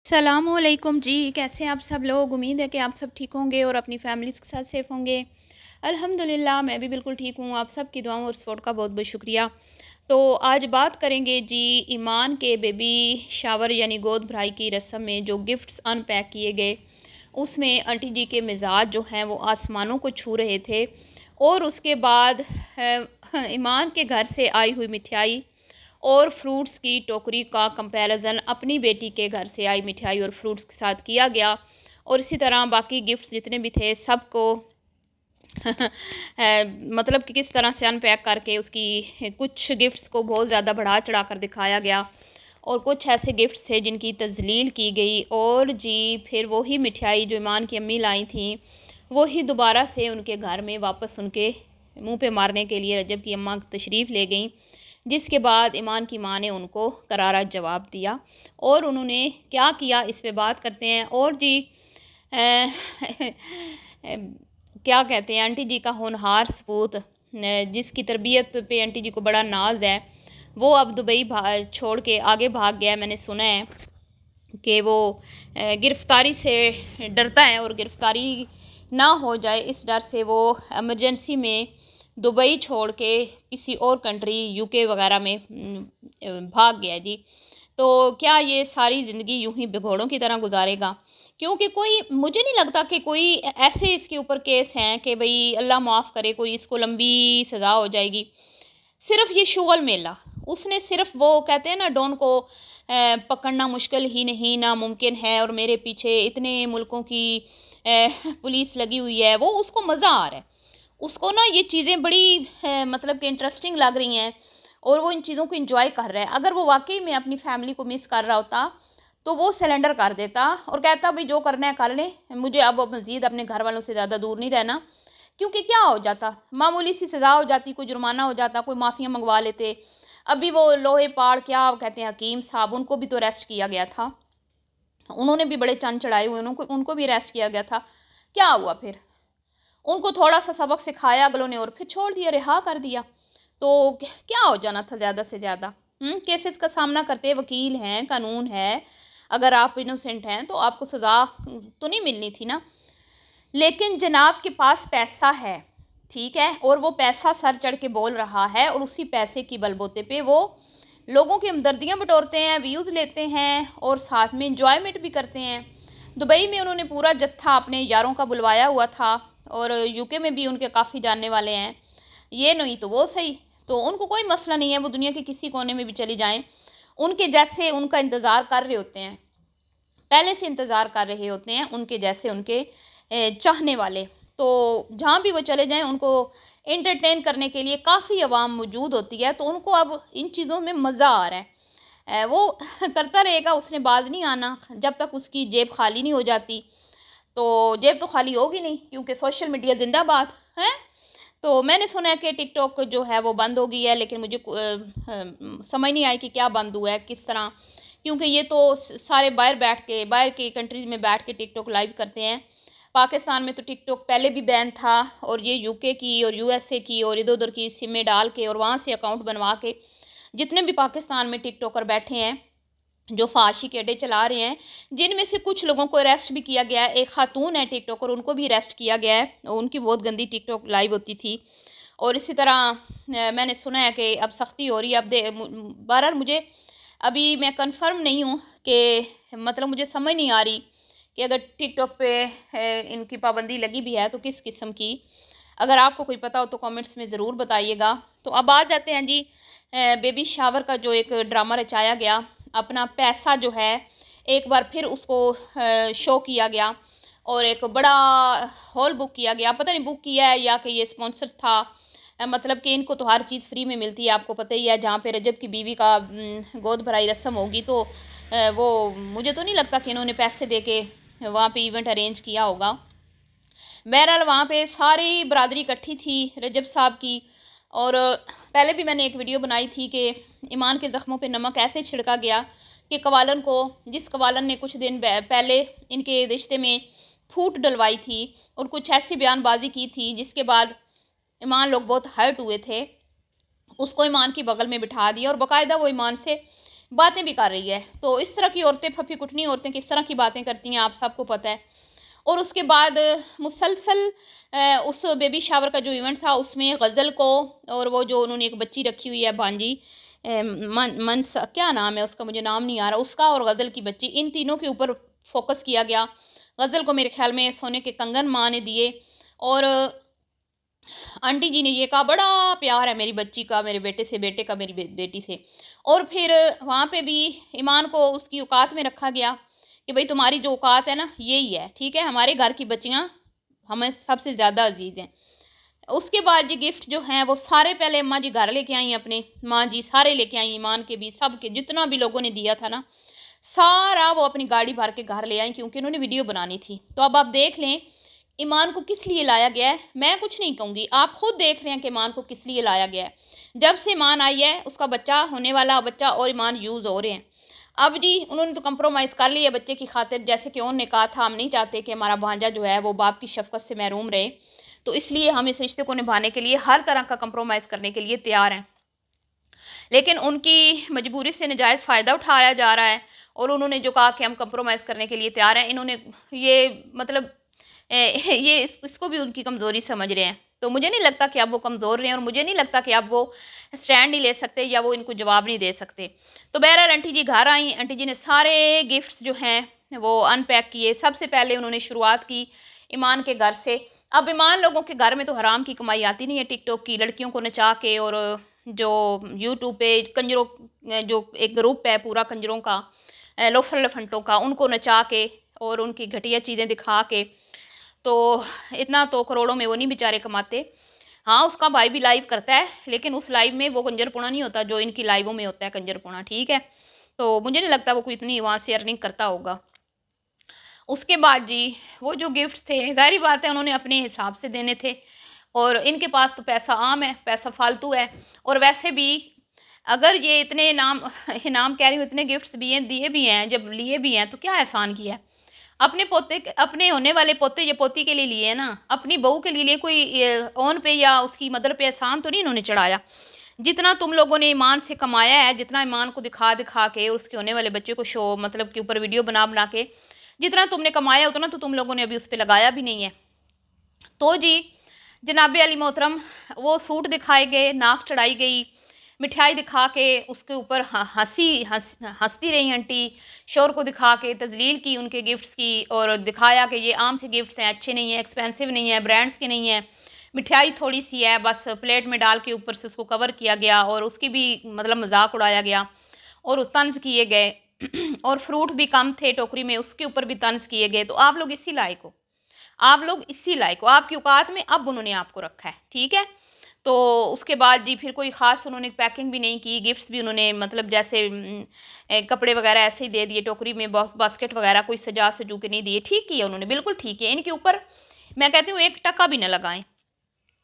सलामुअलैकुम जी, कैसे हैं आप सब लोग। उम्मीद है कि आप सब ठीक होंगे और अपनी फैमिलीज़ के साथ सेफ़ होंगे। अल्हम्दुलिल्लाह मैं भी बिल्कुल ठीक हूँ। आप सब की दुआओं और सपोर्ट का बहुत बहुत शुक्रिया। तो आज बात करेंगे जी ईमान के बेबी शावर यानी गोद भराई की रस्म में जो गिफ्ट्स अनपैक किए गए, उसमें आंटी जी के मिजाज जो हैं वो आसमानों को छू रहे थे। और उसके बाद ईमान के घर से आई हुई मिठाई और फ्रूट्स की टोकरी का कंपैरिजन अपनी बेटी के घर से आई मिठाई और फ्रूट्स के साथ किया गया। और इसी तरह बाकी गिफ्ट्स जितने भी थे सबको मतलब कि किस तरह से अनपैक करके उसकी कुछ गिफ्ट्स को बहुत ज़्यादा बढ़ा चढ़ा कर दिखाया गया और कुछ ऐसे गिफ्ट्स थे जिनकी तजलील की गई। और जी फिर वही मिठाई जो ईमान की अम्मी लाई थी वही दोबारा से उनके घर में वापस उनके मुंह पे मारने के लिए रजब की अम्मा तशरीफ़ ले गई, जिसके बाद ईमान की माँ ने उनको करारा जवाब दिया। और उन्होंने क्या किया इस पे बात करते हैं। और जी क्या कहते हैं, आंटी जी का होनहार सपूत जिसकी तरबियत पे आंटी जी को बड़ा नाज है, वो अब दुबई छोड़ के आगे भाग गया है। मैंने सुना है कि वो गिरफ्तारी से डरता है और गिरफ्तारी ना हो जाए इस डर से वो इमरजेंसी में दुबई छोड़ के किसी और कंट्री यूके वगैरह में भाग गया जी। तो क्या ये सारी ज़िंदगी यूं ही भगोड़ों की तरह गुजारेगा? क्योंकि कोई मुझे नहीं लगता कि कोई ऐसे इसके ऊपर केस हैं कि भाई अल्लाह माफ़ करे कोई इसको लंबी सज़ा हो जाएगी। सिर्फ ये शुगल मेला, उसने सिर्फ वो कहते हैं ना डॉन को पकड़ना मुश्किल ही नहीं नामुमकिन है और मेरे पीछे इतने मुल्कों की पुलिस लगी हुई है, वो उसको मज़ा आ रहा है। उसको ना ये चीज़ें बड़ी मतलब कि इंटरेस्टिंग लग रही हैं और वो इन चीज़ों को एंजॉय कर रहा है। अगर वो वाकई में अपनी फैमिली को मिस कर रहा होता तो वो सिलेंडर कर देता और कहता भाई जो करना है कर ले, मुझे अब मज़ीद अपने घर वालों से ज़्यादा दूर नहीं रहना। क्योंकि क्या हो जाता, मामूली सी सज़ा हो जाती, कोई जुर्माना हो जाता, कोई माफ़िया मंगवा लेते। अभी वो लोहे पाड़ क्या कहते हैं हकीम साहब, उनको भी तो अरेस्ट किया गया था, उन्होंने भी बड़े चंद चढ़ाए हुए, उनको उनको भी अरेस्ट किया गया था। क्या हुआ फिर? उनको थोड़ा सा सबक सिखाया अगलों ने और फिर छोड़ दिया, रिहा कर दिया। तो क्या हो जाना था ज़्यादा से ज़्यादा। केसेस का सामना करते वकील हैं, कानून है, अगर आप इनोसेंट हैं तो आपको सज़ा तो नहीं मिलनी थी ना। लेकिन जनाब के पास पैसा है, ठीक है, और वो पैसा सर चढ़ के बोल रहा है और उसी पैसे की बलबूते पे वो लोगों की हमदर्दियाँ बटोरते हैं, व्यूज़ लेते हैं और साथ में इंजॉयमेंट भी करते हैं। दुबई में उन्होंने पूरा जत्था अपने यारों का बुलवाया हुआ था और यूके में भी उनके काफ़ी जानने वाले हैं। ये नहीं तो वो सही, तो उनको कोई मसला नहीं है, वो दुनिया के किसी कोने में भी चली जाएँ, उनके जैसे उनका इंतज़ार कर रहे होते हैं, पहले से इंतज़ार कर रहे होते हैं उनके जैसे उनके चाहने वाले। तो जहाँ भी वो चले जाएँ उनको एंटरटेन करने के लिए काफ़ी आवाम मौजूद होती है, तो उनको अब इन चीज़ों में मज़ा आ रहा है। वो करता रहेगा, उसने बाज नहीं आना जब तक उसकी जेब खाली नहीं हो जाती। तो जेब तो खाली होगी नहीं क्योंकि सोशल मीडिया ज़िंदाबाद है। तो मैंने सुना है कि टिकटॉक जो है वो बंद हो गई है, लेकिन मुझे समझ नहीं आई कि क्या बंद हुआ है, किस तरह। क्योंकि ये तो सारे बाहर बैठ के, बाहर की कंट्रीज़ में बैठ के टिकटॉक लाइव करते हैं। पाकिस्तान में तो टिकटॉक पहले भी बैन था और ये यूके की और यूएसए की और इधर उधर की सिमें डाल के और वहाँ से अकाउंट बनवा के जितने भी पाकिस्तान में टिकटॉकर बैठे हैं जो फाशी के अड्डे चला रहे हैं, जिनमें से कुछ लोगों को अरेस्ट भी किया गया है। एक खातून है टिकटॉकर, उनको भी अरेस्ट किया गया है, उनकी बहुत गंदी टिकटॉक लाइव होती थी। और इसी तरह मैंने सुना है कि अब सख्ती हो रही है। अब बहरहाल मुझे अभी मैं कंफर्म नहीं हूँ कि मतलब मुझे समझ नहीं आ रही कि अगर टिकटॉक पे इनकी पाबंदी लगी भी है तो किस किस्म की। अगर आपको कोई पता हो तो कमेंट्स में ज़रूर बताइएगा। तो अब आ जाते हैं जी बेबी शावर का जो एक ड्रामा रचाया गया, अपना पैसा जो है एक बार फिर उसको शो किया गया और एक बड़ा हॉल बुक किया गया। पता नहीं बुक किया है या कि ये स्पॉन्सर था। मतलब कि इनको तो हर चीज़ फ्री में मिलती है, आपको पता ही है। जहाँ पे रजब की बीवी का गोद भराई रस्म होगी तो वो मुझे तो नहीं लगता कि इन्होंने पैसे दे के वहाँ पे इवेंट अरेंज किया होगा। बहरहाल वहाँ पे सारी बरादरी इकट्ठी थी रजब साहब की। और पहले भी मैंने एक वीडियो बनाई थी कि ईमान के ज़ख्मों पे नमक ऐसे छिड़का गया कि कवालन को, जिस कवालन ने कुछ दिन पहले इनके रिश्ते में फूट डलवाई थी और कुछ ऐसी बयानबाजी की थी जिसके बाद ईमान लोग बहुत हर्ट हुए थे, उसको ईमान की बगल में बिठा दिया और बाकायदा वो ईमान से बातें भी कर रही है। तो इस तरह की औरतें, फफी कुटनी औरतें किस तरह की बातें करती हैं आप सबको पता है। और उसके बाद मुसलसल उस बेबी शावर का जो इवेंट था उसमें गज़ल को, और वो जो उन्होंने एक बच्ची रखी हुई है भांजी, मनस क्या नाम है उसका, मुझे नाम नहीं आ रहा उसका, और गज़ल की बच्ची, इन तीनों के ऊपर फोकस किया गया। गज़ल को मेरे ख्याल में सोने के कंगन माँ ने दिए, और आंटी जी ने ये कहा बड़ा प्यार है मेरी बच्ची का मेरे बेटे से, बेटे का मेरी बेटी से। और फिर वहाँ पे भी ईमान को उसकी औकात में रखा गया कि भाई तुम्हारी जो औकात है ना यही है, ठीक है, हमारे घर की बच्चियाँ हमें सबसे ज़्यादा अजीज़ हैं। उसके बाद जी गिफ्ट जो हैं वो सारे पहले अम्मा जी घर लेके आई, अपने माँ जी सारे लेके आई, ईमान के भी, सब के जितना भी लोगों ने दिया था ना सारा वो अपनी गाड़ी भर के घर ले आई, क्योंकि उन्होंने वीडियो बनानी थी। तो अब आप देख लें ईमान को किस लिए लाया गया है। मैं कुछ नहीं कहूँगी, आप खुद देख रहे हैं कि ईमान को किस लिए लाया गया है। जब से ईमान आई है उसका बच्चा, होने वाला बच्चा और ईमान यूज़ हो रहे हैं। अब जी उन्होंने तो कंप्रोमाइज़ कर लिया बच्चे की खातिर, जैसे कि उन्होंने कहा था हम नहीं चाहते कि हमारा भांजा जो है वो बाप की शफकत से महरूम रहे, तो इसलिए हम इस रिश्ते को निभाने के लिए हर तरह का कंप्रोमाइज़ करने के लिए तैयार हैं। लेकिन उनकी मजबूरी से नजायज़ फ़ायदा उठाया जा रहा है, और उन्होंने जो कहा कि हम कंप्रोमाइज़ करने के लिए तैयार हैं, इन्होंने ये मतलब ये इसको भी उनकी कमज़ोरी समझ रहे हैं। तो मुझे नहीं लगता कि अब वो कमज़ोर रहे हैं, और मुझे नहीं लगता कि अब वो स्टैंड नहीं ले सकते या वो इनको जवाब नहीं दे सकते। तो बहरहाल आंटी जी घर आई, आंटी जी ने सारे गिफ्ट्स जो हैं वो अनपैक किए। सबसे पहले उन्होंने शुरुआत की ईमान के घर से। अब ईमान लोगों के घर में तो हराम की कमाई आती नहीं है, टिकटॉक की लड़कियों को नचा के, और जो यूट्यूब पे कंजरों, जो एक ग्रुप है पूरा कंजरों का, लोफर लफंटों का, उनको नचा के और उनकी घटिया चीज़ें दिखा के, तो इतना तो करोड़ों में वो नहीं बेचारे कमाते। हाँ उसका भाई भी लाइव करता है, लेकिन उस लाइव में वो कंजरपुना नहीं होता जो इनकी लाइवों में होता है कंजरपुना, ठीक है। तो मुझे नहीं लगता वो कोई इतनी वहाँ से अर्निंग करता होगा। उसके बाद जी वो जो गिफ्ट थे, ज़ाहिर बात है उन्होंने अपने हिसाब से देने थे, और इनके पास तो पैसा आम है, पैसा फालतू है। और वैसे भी अगर ये इतने इनाम इनाम कह रही हूँ, इतने गिफ्ट्स भी हैं, दिए भी हैं, जब लिए भी हैं, तो क्या एहसान किया है अपने पोते, अपने होने वाले पोते या पोती के लिए लिए है ना, अपनी बहू के लिए कोई ओन पे या उसकी मदर पे एहसान तो नहीं इन्होंने चढ़ाया। जितना तुम लोगों ने ईमान से कमाया है, जितना ईमान को दिखा दिखा के, उसके होने वाले बच्चे को शो मतलब के ऊपर वीडियो बना बना के जितना तुमने कमाया, उतना तो तुम लोगों ने अभी उस पर लगाया भी नहीं है। तो जी जनाबे अली मोहतरम वो सूट दिखाए गए, नाक चढ़ाई गई, मिठाई दिखा के उसके ऊपर हंसती रही आंटी, शोर को दिखा के तजलील की उनके गिफ्ट्स की, और दिखाया कि ये आम से गिफ्ट्स हैं, अच्छे नहीं हैं, एक्सपेंसिव नहीं है, ब्रांड्स के नहीं है, मिठाई थोड़ी सी है, बस प्लेट में डाल के ऊपर से उसको कवर किया गया, और उसकी भी मतलब मजाक उड़ाया गया और तंज किए गए और फ्रूट भी कम थे टोकरी में, उसके ऊपर भी तंज किए गए। तो आप लोग इसी लायक हो, आप लोग इसी लायक हो, आपकी औकात में अब उन्होंने आपको रखा है, ठीक है। तो उसके बाद जी फिर कोई ख़ास उन्होंने पैकिंग भी नहीं की, गिफ्ट्स भी उन्होंने मतलब जैसे कपड़े वगैरह ऐसे ही दे दिए टोकरी में, बास्केट वगैरह कोई सजा सजू के नहीं दिए। ठीक किया उन्होंने, बिल्कुल ठीक है, इनके ऊपर मैं कहती हूँ 1 टका भी न लगाएं,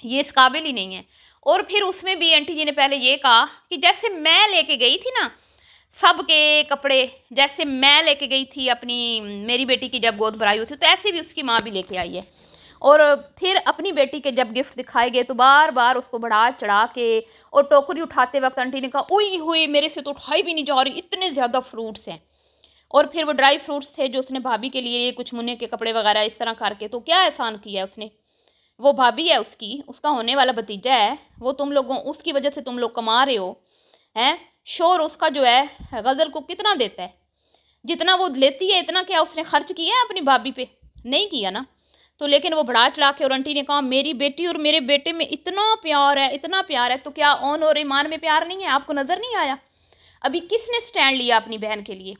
ये इस काबिल ही नहीं है। और फिर उसमें भी आंटी जी ने पहले ये कहा कि जैसे मैं लेके गई थी ना सबके कपड़े, जैसे मैं लेके गई थी अपनी मेरी बेटी की जब गोद भराई हुई थी, तो ऐसे भी उसकी माँ भी लेके आई है। और फिर अपनी बेटी के जब गिफ्ट दिखाए गए तो बार बार उसको बढ़ा चढ़ा के, और टोकरी उठाते वक्त आंटी ने कहा उई हुई मेरे से तो उठाई भी नहीं जा रही, इतने ज़्यादा फ्रूट्स हैं। और फिर वो ड्राई फ्रूट्स थे जो उसने भाभी के लिए कुछ मुन्ने के कपड़े वगैरह इस तरह करके, तो क्या एहसान किया है उसने। वो भाभी है उसकी, उसका होने वाला भतीजा है वो, तुम लोगों उसकी वजह से तुम लोग कमा रहे हो हैं। शोर उसका जो है गज़ल को कितना देता है, जितना वो लेती है इतना क्या उसने खर्च किया है अपनी भाभी पे, नहीं किया ना। तो लेकिन वो बढ़ा चढ़ा के, और आंटी ने कहा मेरी बेटी और मेरे बेटे में इतना प्यार है, इतना प्यार है, तो क्या ओन और ईमान में प्यार नहीं है, आपको नज़र नहीं आया। अभी किसने स्टैंड लिया अपनी बहन के लिए,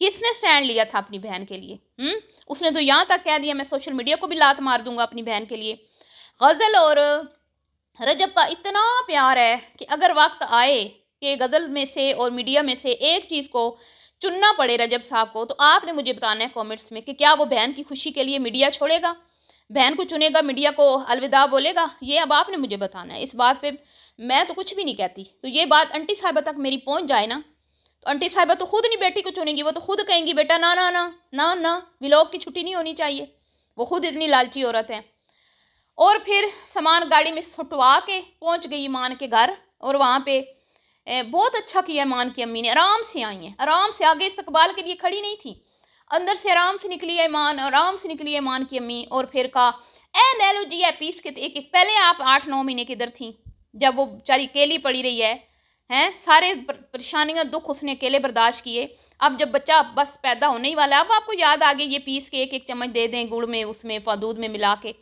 किसने स्टैंड लिया था अपनी बहन के लिए। उसने तो यहाँ तक कह दिया मैं सोशल मीडिया को भी लात मार दूंगा अपनी बहन के लिए। गज़ल और रजब का इतना प्यार है कि अगर वक्त आए कि गज़ल में से और मीडिया में से एक चीज़ को चुनना पड़े रजब साहब को, तो आपने मुझे बताना है कमेंट्स में कि क्या वो बहन की खुशी के लिए मीडिया छोड़ेगा, बहन को चुनेगा, मीडिया को अलविदा बोलेगा। ये अब आपने मुझे बताना है। इस बात पे मैं तो कुछ भी नहीं कहती, तो ये बात आंटी साहिबा तक मेरी पहुंच जाए ना, तो आंटी साहिबा तो खुद नहीं बेटी को चुनेंगी, वो तो खुद कहेंगी बेटा ना ना ना ना ना, व्लॉग की छुट्टी नहीं होनी चाहिए, वो खुद इतनी लालची औरत है। और फिर सामान गाड़ी में सुटवा के पहुंच गई ईमान के घर, और वहाँ पे बहुत अच्छा किया ईमान की अम्मी ने, आराम से आई हैं, आराम से, आगे इस्तकबाल के लिए खड़ी नहीं थी, अंदर से आराम से निकली है ईमान, आराम से निकली है ईमान की अम्मी। और फिर कहा ए नैलो जी है पीस के एक एक, पहले आप 8-9 महीने किधर थी जब वो बेचारी अकेली पड़ी रही हैं, सारे परेशानियां दुख उसने अकेले बर्दाश्त किए। अब जब बच्चा बस पैदा होने ही वाला है, अब आपको याद आ गई ये पीस के एक एक चम्मच दे दें गुड़ में, उसमें दूध में मिला के,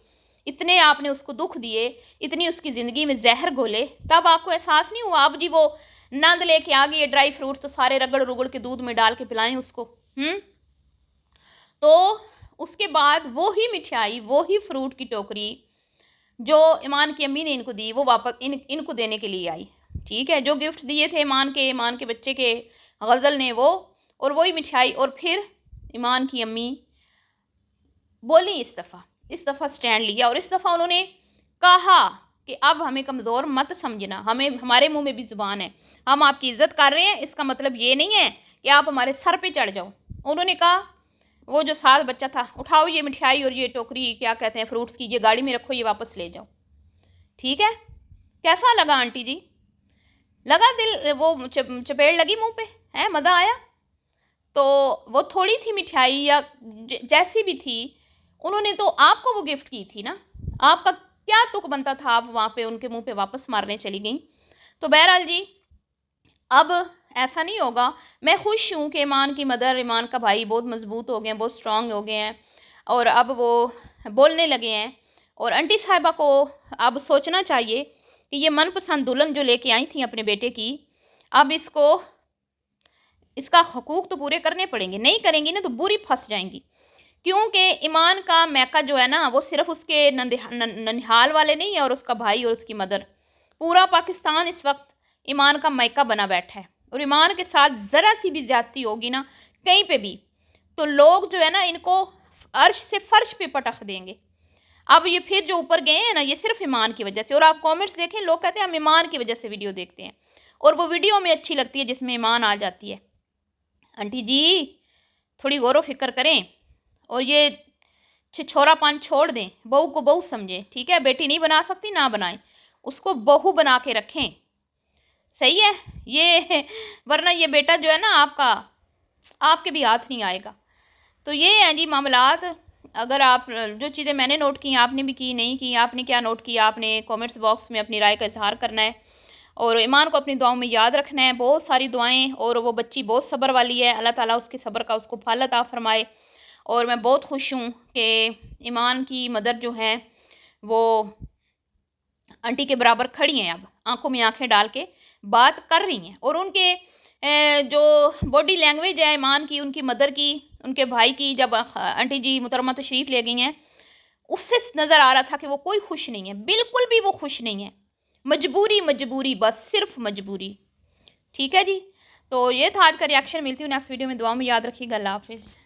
इतने आपने उसको दुख दिए, इतनी उसकी ज़िंदगी में जहर घोले, तब आपको एहसास नहीं हुआ? अब जी वो नंद लेके आ गई है, ड्राई फ्रूट्स तो सारे रगड़ रुगड़ के दूध में डाल के पिलाएं उसको। तो उसके बाद वो ही मिठाई, वो ही फ्रूट की टोकरी जो ईमान की अम्मी ने इनको दी, वो वापस इनको देने के लिए आई। ठीक है, जो गिफ्ट दिए थे ईमान के बच्चे के गज़ल ने वो, और वही मिठाई। और फिर ईमान की अम्मी बोली इस दफ़ा स्टैंड लिया, और इस दफ़ा उन्होंने कहा कि अब हमें कमज़ोर मत समझना, हमें, हमारे मुंह में भी ज़ुबान है, हम आपकी इज़्ज़त कर रहे हैं, इसका मतलब ये नहीं है कि आप हमारे सर पे चढ़ जाओ। उन्होंने कहा, वो जो साथ बच्चा था, उठाओ ये मिठाई और ये टोकरी, क्या कहते हैं, फ्रूट्स की, ये गाड़ी में रखो, ये वापस ले जाओ। ठीक है, कैसा लगा आंटी जी? लगा दिल, वो चपेड़ लगी मुंह पे, है, मज़ा आया? तो वो थोड़ी थी मिठाई या जैसी भी थी, उन्होंने तो आपको वो गिफ्ट की थी ना, आपका क्या तुक बनता था आप वहाँ पे उनके मुंह पे वापस मारने चली गई? तो बहरहाल जी, अब ऐसा नहीं होगा। मैं खुश हूँ कि ईमान की मदर, ईमान का भाई बहुत मजबूत हो गए हैं, बहुत स्ट्रांग हो गए हैं, और अब वो बोलने लगे हैं। और आंटी साहिबा को अब सोचना चाहिए कि ये मनपसंद दुल्हन जो लेके आई थी अपने बेटे की, अब इसका हकूक़ तो पूरे करने पड़ेंगे, नहीं करेंगी ना तो बुरी फंस जाएंगी। क्योंकि ईमान का मैका जो है ना, वो सिर्फ उसके ननिहाल वाले नहीं है, और उसका भाई और उसकी मदर, पूरा पाकिस्तान इस वक्त ईमान का मैका बना बैठा है। और ईमान के साथ ज़रा सी भी ज्यादती होगी ना कहीं पे भी, तो लोग जो है ना इनको अर्श से फर्श पे पटक देंगे। अब ये फिर जो ऊपर गए हैं ना, ये सिर्फ ईमान की वजह से। और आप कमेंट्स देखें, लोग कहते हैं हम ईमान की वजह से वीडियो देखते हैं, और वो वीडियो में अच्छी लगती है जिसमें ईमान आ जाती है। आंटी जी थोड़ी गौर फिक्र करें, और ये छिछोरापन छोड़ दें, बहू को बहू समझें। ठीक है, बेटी नहीं बना सकती ना बनाएं, उसको बहू बना के रखें, सही है ये, वरना ये बेटा जो है ना आपका, आपके भी हाथ नहीं आएगा। तो ये हैं जी मामलात। अगर आप जो चीज़ें मैंने नोट की, आपने भी की, नहीं की, आपने क्या नोट किया, आपने कमेंट्स बॉक्स में अपनी राय का इजहार करना है, और ईमान को अपनी दुआओं में याद रखना है, बहुत सारी दुआएं। और वो बच्ची बहुत सब्र वाली है, अल्लाह ताला उसके सब्र का उसको फल अता फरमाए। और मैं बहुत खुश हूँ कि ईमान की मदर जो हैं वो आंटी के बराबर खड़ी हैं, अब आंखों में आंखें डाल के बात कर रही हैं। और उनके जो बॉडी लैंग्वेज है ईमान की, उनकी मदर की, उनके भाई की, जब आंटी जी मुहतरमा तशरीफ़ ले गई हैं, उससे नज़र आ रहा था कि वो कोई खुश नहीं है, बिल्कुल भी वो खुश नहीं है, मजबूरी, बस सिर्फ मजबूरी। ठीक है जी, तो ये था आज का रिएक्शन। मिलती हूँ नेक्स्ट वीडियो में, दुआ में याद रखिएगा। अल्लाह हाफिज़।